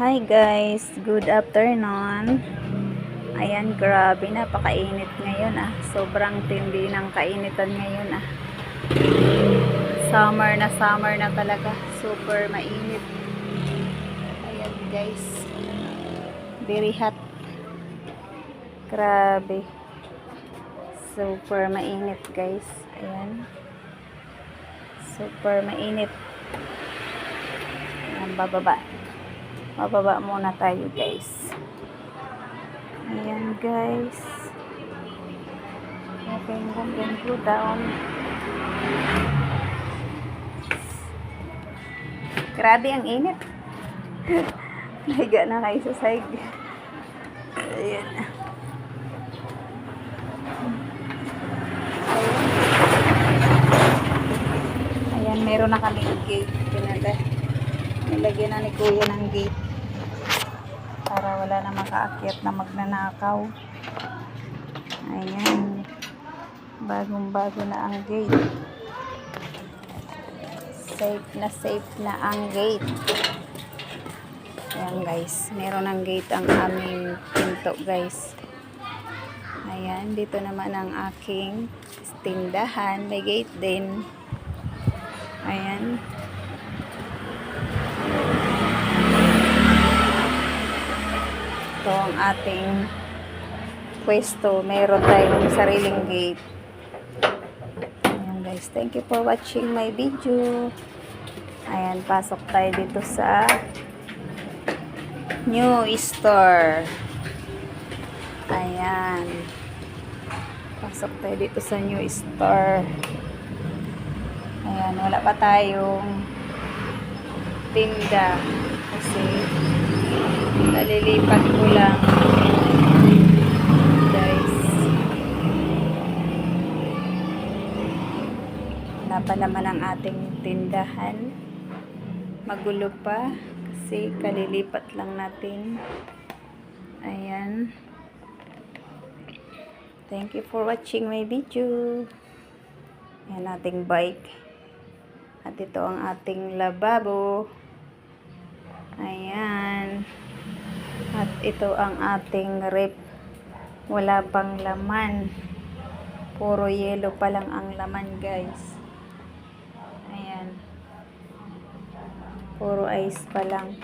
Hi guys, good afternoon. Ayan, grabe, napakainit ngayon Sobrang tindi ng kainitan ngayon Summer na talaga. Super mainit. Ayan guys. Very hot. Grabe. Super mainit guys. Ayan. Super mainit. Ayan, Mababa muna tayo guys. Ayan guys. Okay, go down. Grabe ang init. Nahiga na kayo sa side. Ayan. Ayan, meron na kami gate. Nilagyan na ni Kuya ng gate para wala na makaakyat na magnanakaw. Ayan, bagong-bago na ang gate. Safe na ang gate. Ayan guys, meron ng gate ang aming pinto guys. Ayan, dito naman ang aking tindahan, may gate din. Ayan. Ito ang ating pwesto. Meron tayong sariling gate. Ayan guys. Thank you for watching my video. Ayan. Pasok tayo dito sa new store. Ayan. Pasok tayo dito sa new store. Ayan. Wala pa tayong tinda. Kasi nalilipat ko lang guys. Wala pa naman ang ating tindahan, magulo pa kasi kalilipat lang natin. Ayan, thank you for watching my video. Ayan ating bike, at ito ang ating lababo. Ayan. At ito ang ating rep. Wala pang laman. Puro yelo pa lang ang laman guys. Ayan. Puro ice pa lang.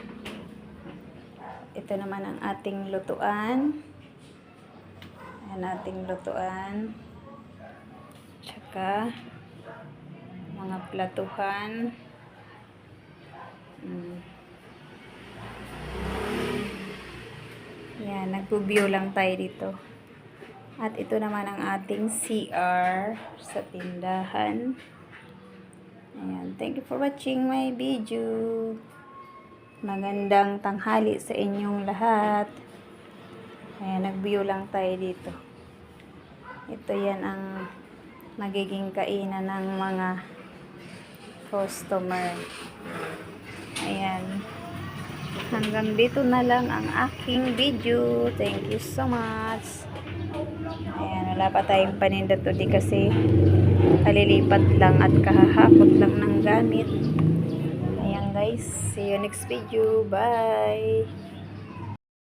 Ito naman ang ating lutuan. Ayan ating lutuan. Tsaka mga platuhan. Yan, nagpo-view lang tayo dito. At ito naman ang ating CR sa tindahan. Ayan, thank you for watching my video. Magandang tanghali sa inyong lahat. Ayan, nag-view lang tayo dito. Ito yan ang magiging kainan ng mga customer. Ayan. Hanggang dito na lang ang aking video. Thank you so much. Ayan, wala pa tayong paninda today kasi kalilipat lang at kahahakot lang ng gamit. Ayan guys, see you next video. Bye!